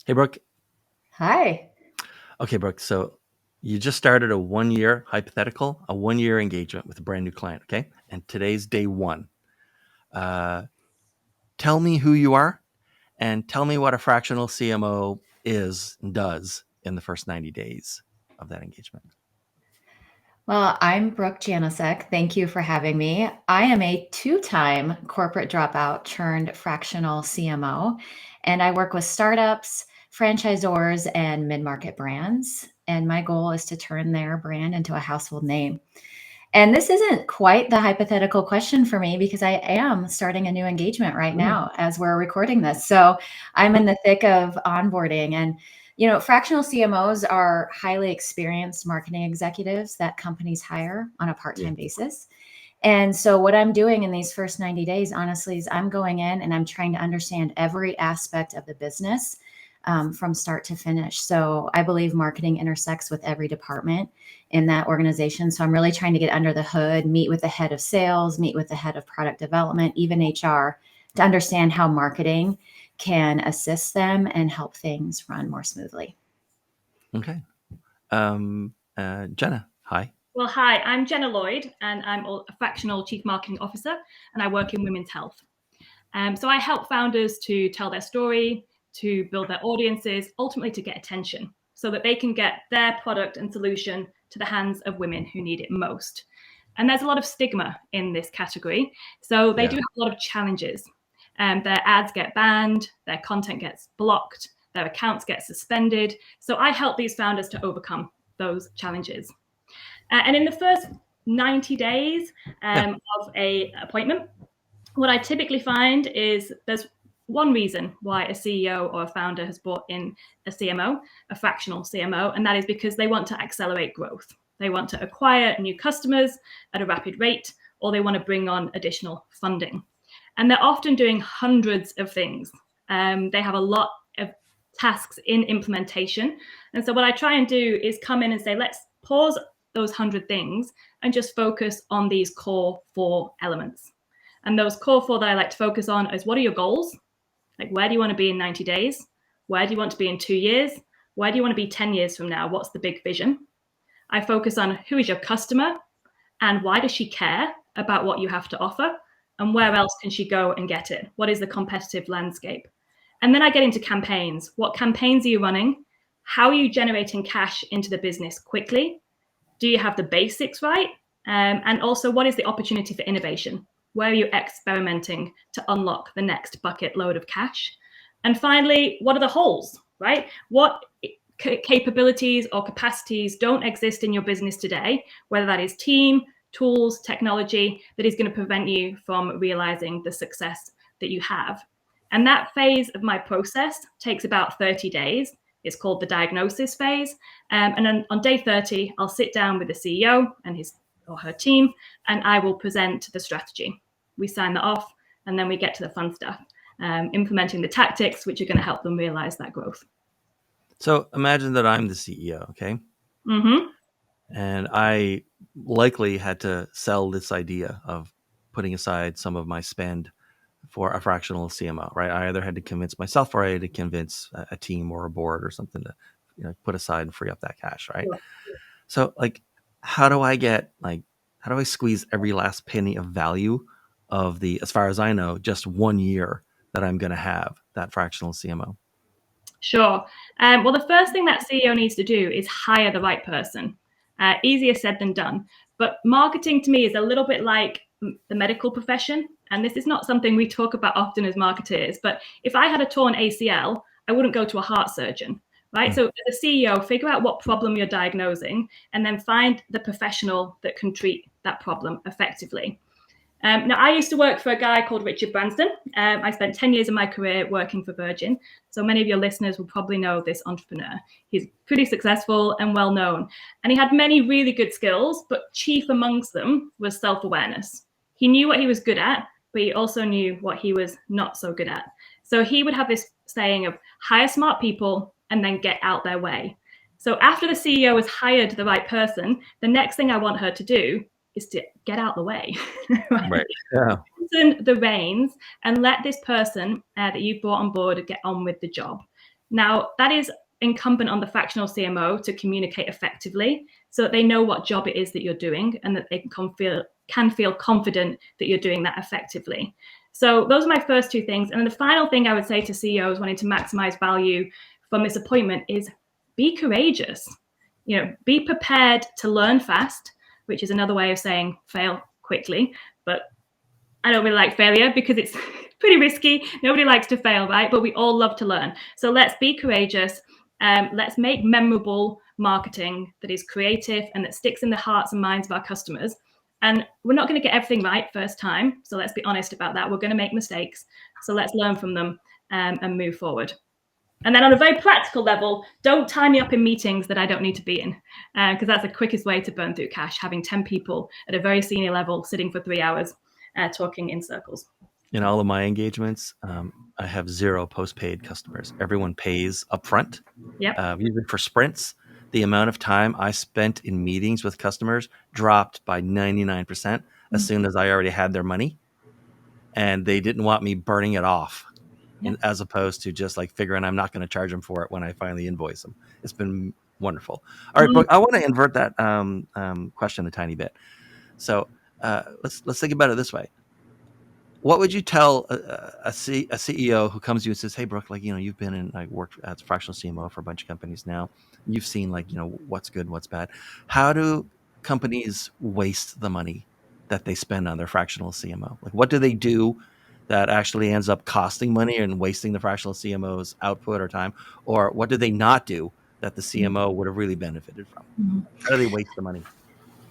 Hey, Brooke. Hi. Okay, Brooke. So you just started a 1 year hypothetical, a 1 year engagement with a brand new client. Okay. And today's day one. Uh, Tell me who you are and tell me what a fractional CMO is and does in the first 90 days of that engagement. Well, I'm Brooke Janousek. Thank you for having me. I am a two-time corporate dropout turned fractional CMO, and I work with startups, franchisors, and mid-market brands. And my goal is to turn their brand into a household name. And this isn't quite the hypothetical question for me because I am starting a new engagement right Mm, now as we're recording this. So I'm in the thick of onboarding. And, fractional CMOs are highly experienced marketing executives that companies hire on a part yeah. time basis. And so, what I'm doing in these first 90 days, honestly, is I'm going in and I'm trying to understand every aspect of the business from start to finish. So, I believe marketing intersects with every department in that organization. So, I'm really trying to get under the hood, meet with the head of sales, meet with the head of product development, even HR, to understand how marketing can assist them and help things run more smoothly. Okay. Jenna, hi. Well, hi, I'm Jenna Lloyd, and I'm a fractional chief marketing officer, and I work in women's health. So I help founders to tell their story, to build their audiences, ultimately to get attention so that they can get their product and solution to the hands of women who need it most. And there's a lot of stigma in this category. So they do Yeah. have a lot of challenges. Their ads get banned, their content gets blocked, their accounts get suspended. So I help these founders to overcome those challenges. And in the first 90 days Yeah. of a appointment, what I typically find is there's one reason why a CEO or a founder has brought in a CMO, a fractional CMO, and that is because they want to accelerate growth. They want to acquire new customers at a rapid rate, or they want to bring on additional funding. And they're often doing hundreds of things. They have a lot of tasks in implementation. And so, what I try and do is come in and say, let's pause those 100 things and just focus on these core four elements. And those core four that I like to focus on is what are your goals? Like, where do you want to be in 90 days? Where do you want to be in 2 years? Where do you want to be 10 years from now? What's the big vision? I focus on who is your customer and why does she care about what you have to offer? And where else can she go and get it? What is the competitive landscape? And then I get into campaigns. What campaigns are you running? How are you generating cash into the business quickly? Do you have the basics right? And also, what is the opportunity for innovation? Where are you experimenting to unlock the next bucket load of cash? And finally, what are the holes, right? What capabilities or capacities don't exist in your business today, whether that is team, tools, technology, that is going to prevent you from realizing the success that you have. And that phase of my process takes about 30 days. It's called the diagnosis phase. And then on day 30, I'll sit down with the CEO and his or her team, and I will present the strategy. We sign that off, and then we get to the fun stuff, implementing the tactics which are going to help them realize that growth. So imagine that I'm the CEO. Okay. Mm-hmm. And I likely had to sell this idea of putting aside some of my spend for a fractional CMO, right? I either had to convince myself or I had to convince a team or a board or something to, put aside and free up that cash, right? So, like, how do I get how do I squeeze every last penny of value of the, as far as I know, just 1 year that I'm going to have that fractional CMO? Sure. Well, the first thing that CEO needs to do is hire the right person. Easier said than done. But marketing to me is a little bit like the medical profession. And this is not something we talk about often as marketers. But if I had a torn ACL, I wouldn't go to a heart surgeon, right? Mm. So, as a CEO, figure out what problem you're diagnosing and then find the professional that can treat that problem effectively. Now, I used to work for a guy called Richard Branston. I spent 10 years of my career working for Virgin. So many of your listeners will probably know this entrepreneur. He's pretty successful and well known. And he had many really good skills, but chief amongst them was self awareness. He knew what he was good at, but he also knew what he was not so good at. So he would have this saying of hire smart people and then get out their way. So after the CEO has hired the right person, the next thing I want her to do is to get out the way. Right. Yeah. Loosen the reins and let this person that you've brought on board get on with the job. Now, that is incumbent on the fractional CMO to communicate effectively so that they know what job it is that you're doing and that they can feel confident that you're doing that effectively. So those are my first two things. And then the final thing I would say to CEOs wanting to maximize value from this appointment is be courageous. Be prepared to learn fast, which is another way of saying fail quickly. But I don't really like failure because it's pretty risky. Nobody likes to fail, right? But we all love to learn. So let's be courageous. Let's make memorable marketing that is creative and that sticks in the hearts and minds of our customers. And we're not going to get everything right first time. So let's be honest about that. We're going to make mistakes. So let's learn from them and move forward. And then on a very practical level, don't tie me up in meetings that I don't need to be in, because that's the quickest way to burn through cash, having 10 people at a very senior level sitting for 3 hours talking in circles. In all of my engagements, I have 0 post-paid customers. Everyone pays upfront. Yep. Usually for sprints, the amount of time I spent in meetings with customers dropped by 99% as soon as I already had their money, and they didn't want me burning it off, as opposed to just like figuring I'm not going to charge them for it when I finally invoice them. It's been wonderful. All right, Brooke, I want to invert that question a tiny bit. So let's think about it this way. What would you tell a CEO who comes to you and says, "Hey, Brooke, you've been in, worked as a fractional CMO for a bunch of companies now. You've seen what's good, what's bad. How do companies waste the money that they spend on their fractional CMO? Like, what do they do that actually ends up costing money and wasting the fractional CMO's output or time? Or what do they not do that the CMO would have really benefited from? How do they waste the money?"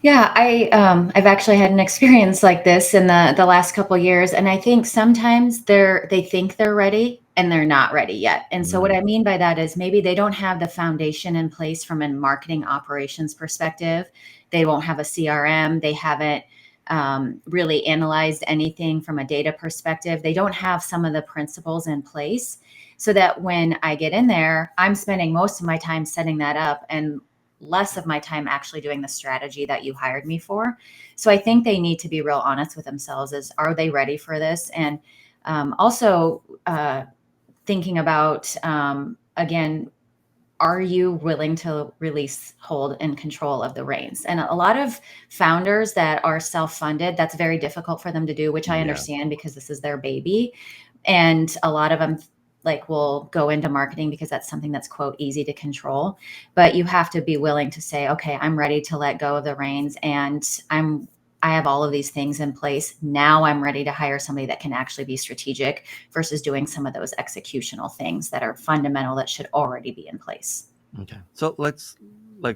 Yeah, I've actually had an experience like this in the last couple of years, and I think sometimes they think they're ready and they're not ready yet. And so what I mean by that is maybe they don't have the foundation in place from a marketing operations perspective. They won't have a CRM. They haven't really analyzed anything from a data perspective. They don't have some of the principles in place so that when I get in there, I'm spending most of my time setting that up and less of my time actually doing the strategy that you hired me for. So I think they need to be real honest with themselves is, are they ready for this? And also thinking about, again, are you willing to release, hold, and control of the reins? And a lot of founders that are self-funded, that's very difficult for them to do, which I understand because this is their baby. And a lot of them will go into marketing because that's something that's quote easy to control. But you have to be willing to say, okay, I'm ready to let go of the reins and I have all of these things in place. Now I'm ready to hire somebody that can actually be strategic versus doing some of those executional things that are fundamental that should already be in place. Okay. So let's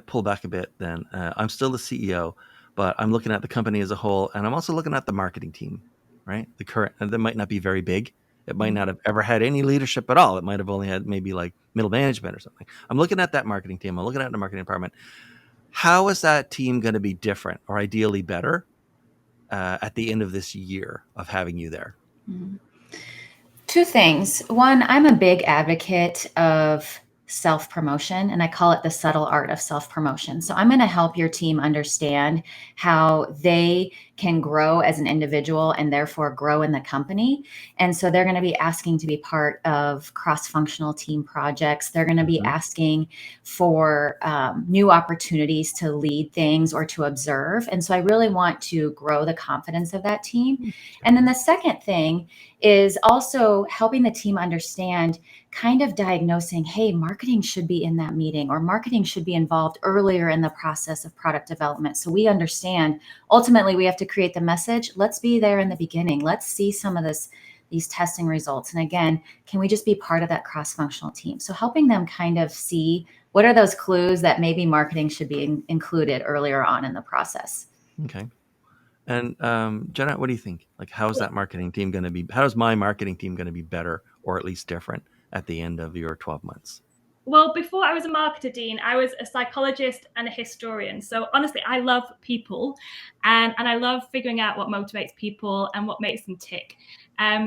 pull back a bit then. I'm still the CEO, but I'm looking at the company as a whole, and I'm also looking at the marketing team, right? The current, and that might not be very big. It might not have ever had any leadership at all. It might have only had maybe middle management or something. I'm looking at that marketing team. I'm looking at the marketing department. How is that team going to be different or ideally better at the end of this year of having you there? Two things. One, I'm a big advocate of self-promotion, and I call it the subtle art of self-promotion. So I'm going to help your team understand how they can grow as an individual and therefore grow in the company. And so they're going to be asking to be part of cross-functional team projects. They're going to be asking for new opportunities to lead things or to observe. And so I really want to grow the confidence of that team. And then the second thing is also helping the team understand, kind of diagnosing, hey, marketing should be in that meeting or marketing should be involved earlier in the process of product development. So we understand ultimately we have to create the message. Let's be there in the beginning. Let's see some of these testing results. And again, can we just be part of that cross-functional team? So helping them kind of see what are those clues that maybe marketing should be included earlier on in the process. Okay. And Jenna, what do you think? How is that marketing team going to be? How is my marketing team going to be better or at least different at the end of your 12 months? Well, before I was a marketer, Dean, I was a psychologist and a historian. So honestly, I love people and I love figuring out what motivates people and what makes them tick.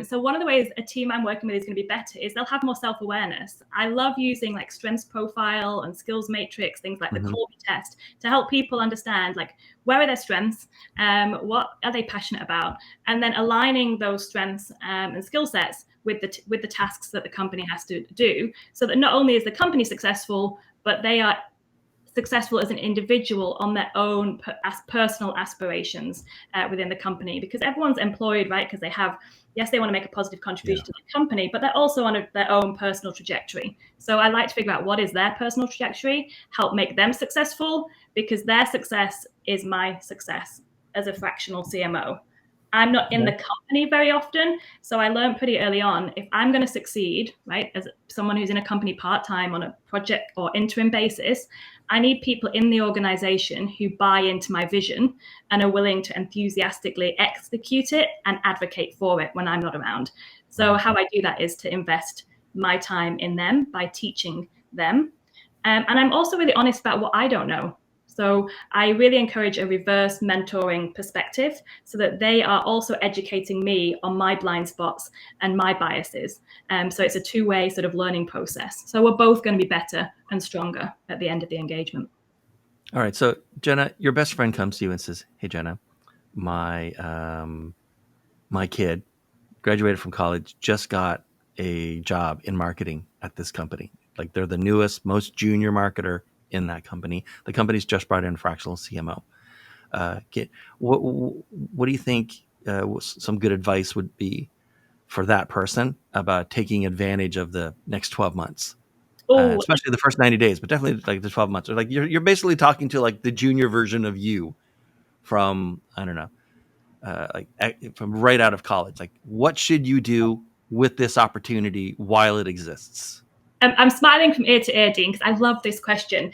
So one of the ways a team I'm working with is going to be better is they'll have more self-awareness. I love using like strengths profile and skills matrix, things like the Colby test, to help people understand like where are their strengths, what are they passionate about, and then aligning those strengths and skill sets with the tasks that the company has to do, so that not only is the company successful, but they are successful as an individual on their own personal aspirations within the company, because everyone's employed, right? Because they have, yes, they want to make a positive contribution to the company, but they're also on their own personal trajectory. So I like to figure out what is their personal trajectory, help make them successful, because their success is my success as a fractional CMO. I'm not in the company very often, so I learned pretty early on, if I'm going to succeed, right, as someone who's in a company part-time on a project or interim basis, I need people in the organization who buy into my vision and are willing to enthusiastically execute it and advocate for it when I'm not around. So how I do that is to invest my time in them by teaching them. And I'm also really honest about what I don't know. So I really encourage a reverse mentoring perspective, so that they are also educating me on my blind spots and my biases. So it's a two-way sort of learning process. So we're both going to be better and stronger at the end of the engagement. All right. So Jenna, your best friend comes to you and says, "Hey, Jenna, my my kid graduated from college, just got a job in marketing at this company. Like they're the newest, most junior marketer in that company. The company's just brought in a fractional CMO. What do you think some good advice would be for that person about taking advantage of the next 12 months? Especially the first 90 days, but definitely like the 12 months. Or like you're basically talking to like the junior version of you from, I don't know, from right out of college. Like, what should you do with this opportunity while it exists? I'm smiling from ear to ear, Dean, because I love this question.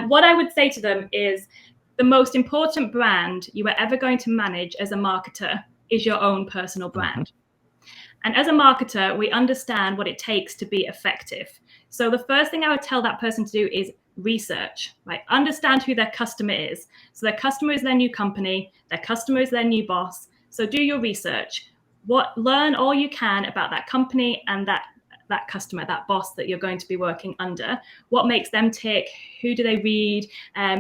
What I would say to them is the most important brand you are ever going to manage as a marketer is your own personal brand. Mm-hmm. And as a marketer, we understand what it takes to be effective. So the first thing I would tell that person to do is research, right? Understand who their customer is. So their customer is their new company, their customer is their new boss. So do your research. Learn all you can about that company and that customer, that boss that you're going to be working under. What makes them tick? Who do they read?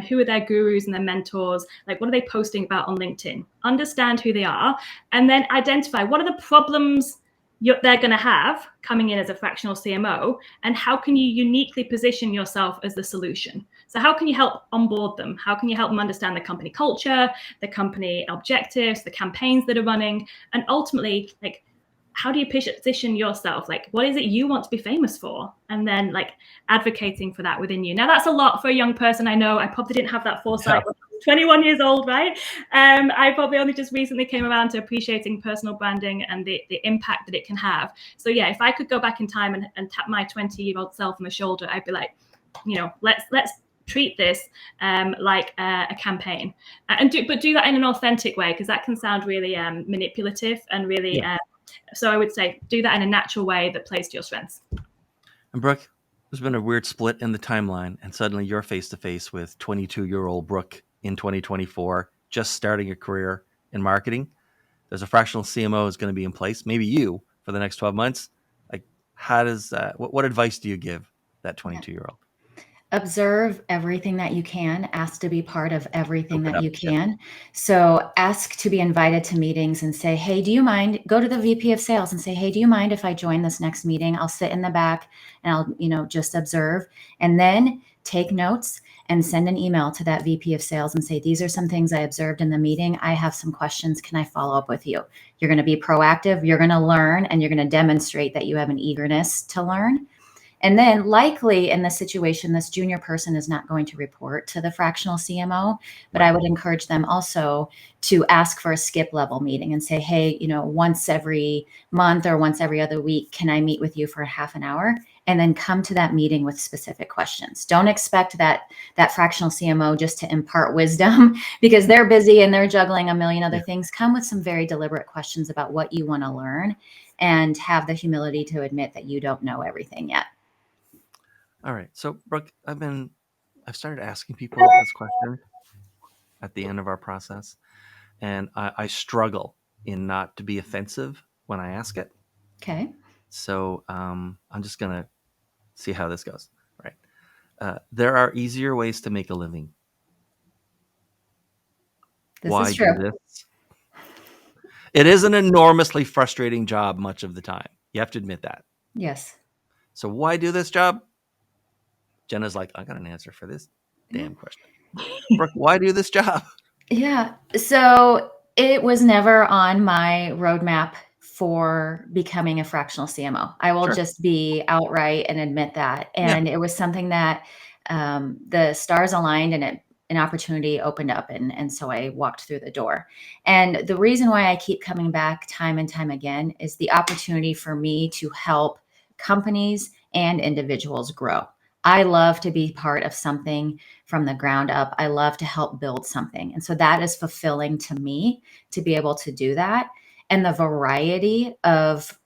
Who are their gurus and their mentors? Like, what are they posting about on LinkedIn? Understand who they are, and then identify what are the problems they're going to have coming in as a fractional CMO, and how can you uniquely position yourself as the solution? So how can you help onboard them? How can you help them understand the company culture, the company objectives, the campaigns that are running, and ultimately, like, how do you position yourself? Like, what is it you want to be famous for? And then like advocating for that within you. Now that's a lot for a young person. I know I probably didn't have that foresight when I was 21 years old, right? I probably only just recently came around to appreciating personal branding and the impact that it can have. So yeah, if I could go back in time and tap my 20-year-old self on the shoulder, I'd be like, let's treat this like a campaign, and do that in an authentic way, because that can sound really manipulative and really so I would say do that in a natural way that plays to your strengths. And Brooke, there's been a weird split in the timeline, and suddenly you're face to face with 22-year-old Brooke in 2024, just starting a career in marketing. There's a fractional CMO is going to be in place, maybe you, for the next 12 months. Like, how does what advice do you give that 22-year-old? Observe everything that you can, ask to be part of everything that you can. So ask to be invited to meetings and say, hey, do you mind? Go to the VP of sales and say, hey, do you mind if I join this next meeting? I'll sit in the back and I'll, just observe, and then take notes and send an email to that VP of sales and say, these are some things I observed in the meeting. I have some questions. Can I follow up with you? You're going to be proactive. You're going to learn, and you're going to demonstrate that you have an eagerness to learn. And then likely in this situation, this junior person is not going to report to the fractional CMO, but I would encourage them also to ask for a skip level meeting and say, hey, once every month or once every other week, can I meet with you for half an hour? And then come to that meeting with specific questions. Don't expect that fractional CMO just to impart wisdom because they're busy and they're juggling a million other things. Come with some very deliberate questions about what you want to learn, and have the humility to admit that you don't know everything yet. All right. So, Brooke, I've started asking people this question at the end of our process, and I struggle in not to be offensive when I ask it. Okay. So I'm just going to see how this goes. Right. There are easier ways to make a living. This Why is true. do this? It is an enormously frustrating job much of the time. You have to admit that. Yes. So why do this job? Jenna's like, I got an answer for this damn question. Brooke, why do this job? Yeah. So it was never on my roadmap for becoming a fractional CMO. I will Sure. just be outright and admit that. Yeah. And it was something that the stars aligned and an opportunity opened up. And so I walked through the door. And the reason why I keep coming back time and time again is the opportunity for me to help companies and individuals grow. I love to be part of something from the ground up. I love to help build something. And so that is fulfilling to me to be able to do that. And the variety of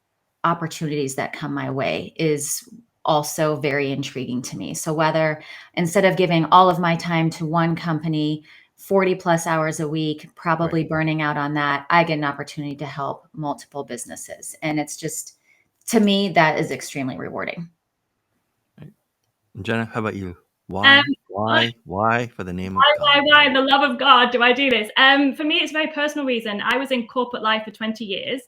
opportunities that come my way is also very intriguing to me. So whether instead of giving all of my time to one company, 40 plus hours a week, probably burning out on that, I get an opportunity to help multiple businesses. And it's just, to me, that is extremely rewarding. Jenna, how about you? Why for the name of God? Why, the love of God, do I do this? For me, it's a very personal reason. I was in corporate life for 20 years.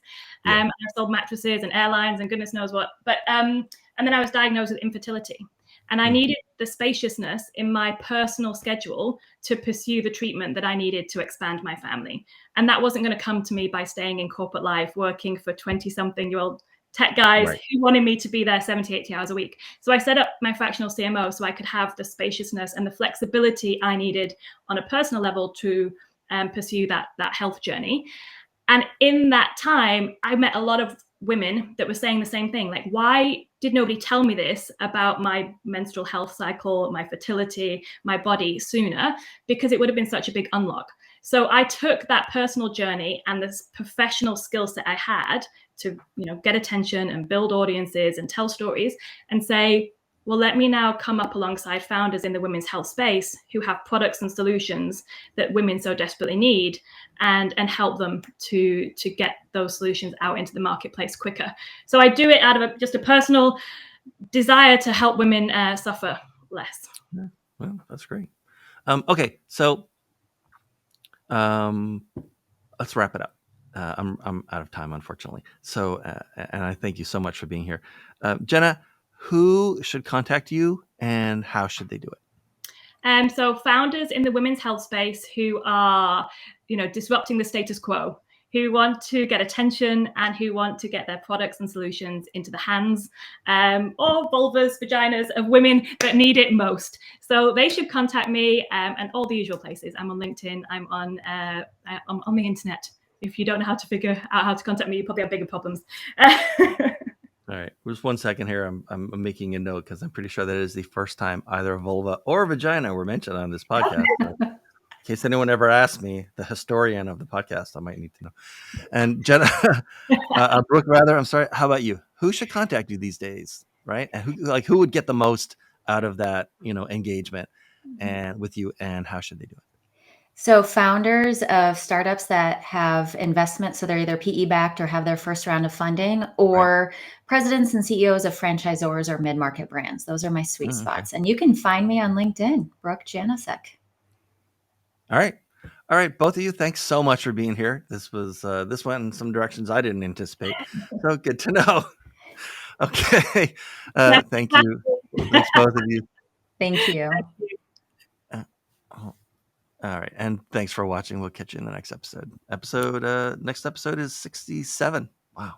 I've sold mattresses and airlines and goodness knows what. But and then I was diagnosed with infertility. And I needed the spaciousness in my personal schedule to pursue the treatment that I needed to expand my family. And that wasn't going to come to me by staying in corporate life, working for 20-something-year-old tech guys who wanted me to be there 70, 80 hours a week. So I set up my fractional CMO so I could have the spaciousness and the flexibility I needed on a personal level to pursue that health journey. And in that time, I met a lot of women that were saying the same thing. Like, why did nobody tell me this about my menstrual health cycle, my fertility, my body sooner? Because it would have been such a big unlock. So I took that personal journey and this professional skill set I had to, get attention and build audiences and tell stories and say, well, let me now come up alongside founders in the women's health space who have products and solutions that women so desperately need and help them to get those solutions out into the marketplace quicker. So I do it out of just a personal desire to help women suffer less. Yeah, well, that's great. Okay, so let's wrap it up. I'm out of time, unfortunately. So, and I thank you so much for being here. Jenna, who should contact you and how should they do it? So founders in the women's health space who are, disrupting the status quo, who want to get attention and who want to get their products and solutions into the hands or vulvas, vaginas of women that need it most. So they should contact me and all the usual places. I'm on LinkedIn. I'm on the internet. If you don't know how to figure out how to contact me, you probably have bigger problems. All right, just 1 second here. I'm making a note because I'm pretty sure that is the first time either a vulva or a vagina were mentioned on this podcast. In case anyone ever asked me, the historian of the podcast, I might need to know. And Jenna, Brooke, rather, I'm sorry. How about you? Who should contact you these days, right? And who would get the most out of that, engagement and with you, and how should they do it? So founders of startups that have investment, so they're either PE backed or have their first round of funding, or presidents and CEOs of franchisors or mid-market brands. Those are my sweet spots. And you can find me on LinkedIn, Brooke Janousek. All right. Both of you, thanks so much for being here. This went in some directions I didn't anticipate. So good to know. Okay. Thank you. Thanks, both of you. Thank you. All right. And thanks for watching. We'll catch you in the next episode. Next episode is 67. Wow.